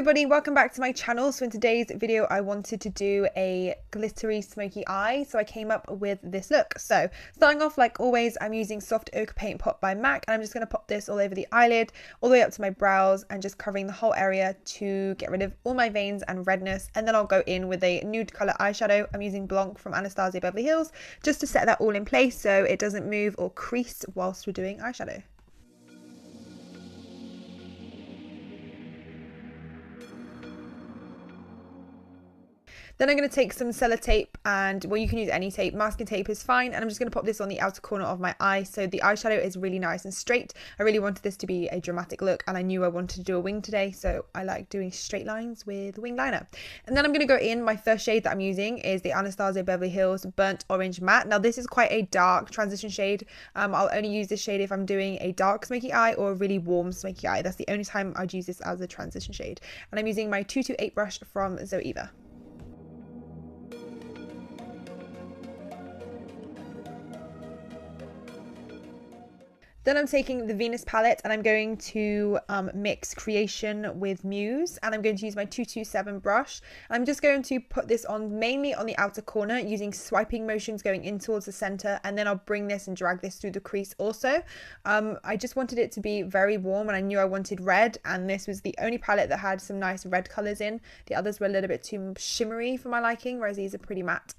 everybody, welcome back to my channel. So in today's video I wanted to do a glittery smoky eye, so I came up with this look. So starting off, like always, I'm using Soft Ochre Paint Pot by MAC, and I'm just going to pop this all over the eyelid, all the way up to my brows, and just covering the whole area to get rid of all my veins and redness. And then I'll go in with a nude colour eyeshadow. I'm using Blanc from Anastasia Beverly Hills just to set that all in place so it doesn't move or crease whilst we're doing eyeshadow. Then I'm going to take some sellotape, and well, you can use any tape, masking tape is fine, and I'm just going to pop this on the outer corner of my eye so the eyeshadow is really nice and straight. I really wanted this to be a dramatic look, and I knew I wanted to do a wing today, so I like doing straight lines with wing liner. And then I'm going to go in, my first shade that I'm using is the Anastasia Beverly Hills Burnt Orange Matte. Now this is quite a dark transition shade. I'll only use this shade if I'm doing a dark smoky eye or a really warm smoky eye. That's the only time I'd use this as a transition shade. And I'm using my 228 brush from Zoeva. Then I'm taking the Venus palette and I'm going to mix Creation with Muse, and I'm going to use my 227 brush. I'm just going to put this on mainly on the outer corner using swiping motions going in towards the center, and then I'll bring this and drag this through the crease also. I just wanted it to be very warm, and I knew I wanted red, and this was the only palette that had some nice red colors in. The others were a little bit too shimmery for my liking, whereas these are pretty matte.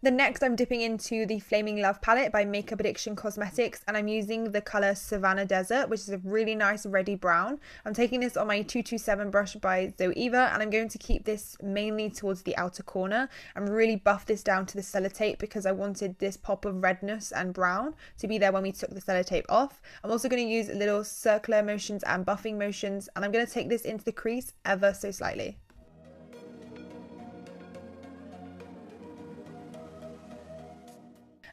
Then next I'm dipping into the Flaming Love palette by Makeup Addiction Cosmetics, and I'm using the colour Savannah Desert, which is a really nice reddy brown. I'm taking this on my 227 brush by Zoeva, and I'm going to keep this mainly towards the outer corner and really buff this down to the sellotape because I wanted this pop of redness and brown to be there when we took the sellotape off. I'm also going to use little circular motions and buffing motions, and I'm going to take this into the crease ever so slightly.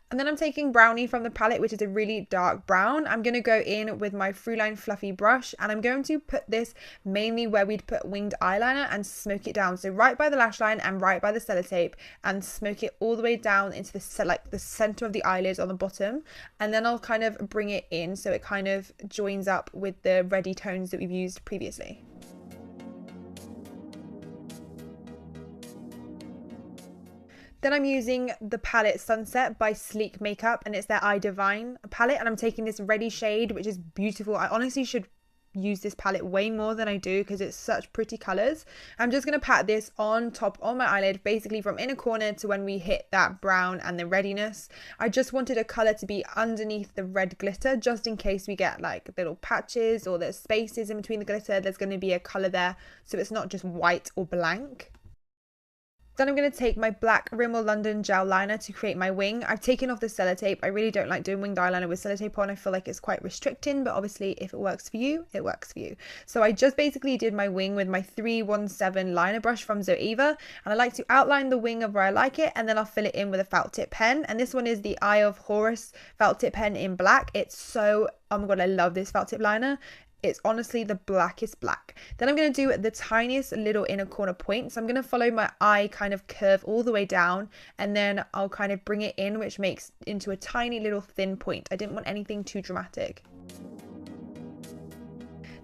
And then I'm taking Brownie from the palette, which is a really dark brown. I'm going to go in with my Fruline Fluffy brush, and I'm going to put this mainly where we'd put winged eyeliner and smoke it down. So right by the lash line and right by the sellotape, and smoke it all the way down into the center of the eyelids on the bottom. And then I'll kind of bring it in so it kind of joins up with the reddy tones that we've used previously. Then I'm using the palette Sunset by Sleek Makeup, and it's their Eye Divine palette, and I'm taking this reddy shade, which is beautiful. I honestly should use this palette way more than I do because it's such pretty colors. I'm just going to pat this on top on my eyelid, basically from inner corner to when we hit that brown and the reddiness. I just wanted a color to be underneath the red glitter, just in case we get like little patches or there's spaces in between the glitter. There's going to be a color there, so it's not just white or blank. Then I'm going to take my black Rimmel London gel liner to create my wing. I've taken off the sellotape. I really don't like doing winged eyeliner with sellotape on. I feel like it's quite restricting, but obviously if it works for you, it works for you. So I just basically did my wing with my 317 liner brush from Zoeva, and I like to outline the wing of where I like it, and then I'll fill it in with a felt tip pen. And this one is the Eye of Horus felt tip pen in black. It's so, oh my god, I love this felt tip liner. It's honestly the blackest black. Then I'm going to do the tiniest little inner corner point. So I'm going to follow my eye kind of curve all the way down, and then I'll kind of bring it in, which makes into a tiny little thin point. I didn't want anything too dramatic.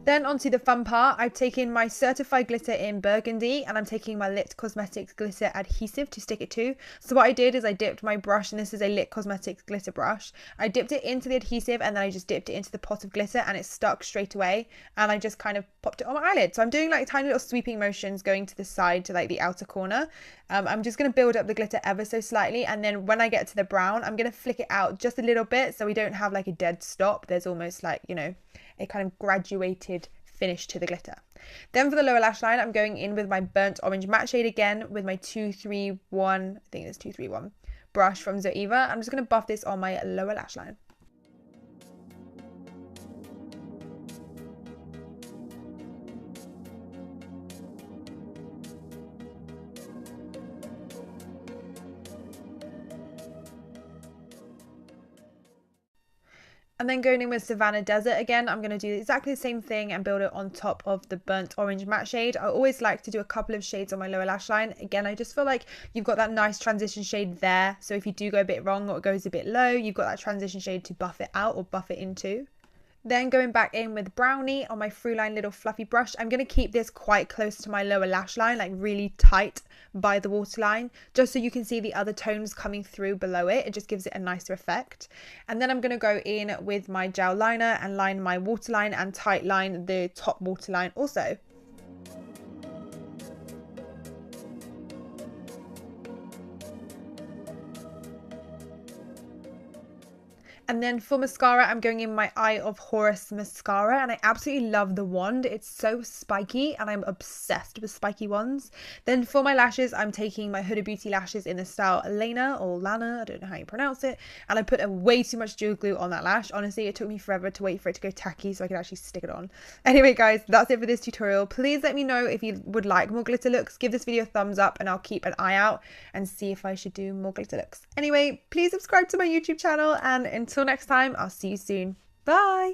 Then onto the fun part, I've taken my Certified Glitter in Burgundy, and I'm taking my Lit Cosmetics Glitter Adhesive to stick it to. So what I did is I dipped my brush, and this is a Lit Cosmetics glitter brush. I dipped it into the adhesive, and then I just dipped it into the pot of glitter, and it stuck straight away. And I just kind of popped it on my eyelid. So I'm doing like tiny little sweeping motions going to the side to like the outer corner. I'm just going to build up the glitter ever so slightly, and then when I get to the brown, I'm going to flick it out just a little bit so we don't have like a dead stop. There's almost like, you know, a kind of graduated finish to the glitter. Then for the lower lash line, I'm going in with my Burnt Orange Matte shade again with my 231, I think it's 231 brush from Zoeva. I'm just going to buff this on my lower lash line. And then going in with Savannah Desert again, I'm going to do exactly the same thing and build it on top of the burnt orange matte shade. I always like to do a couple of shades on my lower lash line. Again, I just feel like you've got that nice transition shade there. So if you do go a bit wrong or it goes a bit low, you've got that transition shade to buff it out or buff it into. Then going back in with Brownie on my Throughline little fluffy brush, I'm going to keep this quite close to my lower lash line, like really tight by the waterline, just so you can see the other tones coming through below it. It just gives it a nicer effect. And then I'm going to go in with my gel liner and line my waterline and tight line the top waterline also. And then for mascara, I'm going in my Eye of Horus mascara, and I absolutely love the wand. It's so spiky and I'm obsessed with spiky wands. Then for my lashes, I'm taking my Huda Beauty lashes in the style Lana or Lana, I don't know how you pronounce it, and I put way too much dual glue on that lash. Honestly, it took me forever to wait for it to go tacky so I could actually stick it on. Anyway guys, that's it for this tutorial. Please let me know if you would like more glitter looks. Give this video a thumbs up and I'll keep an eye out and see if I should do more glitter looks. Anyway, please subscribe to my YouTube channel, and until next time, I'll see you soon. Bye!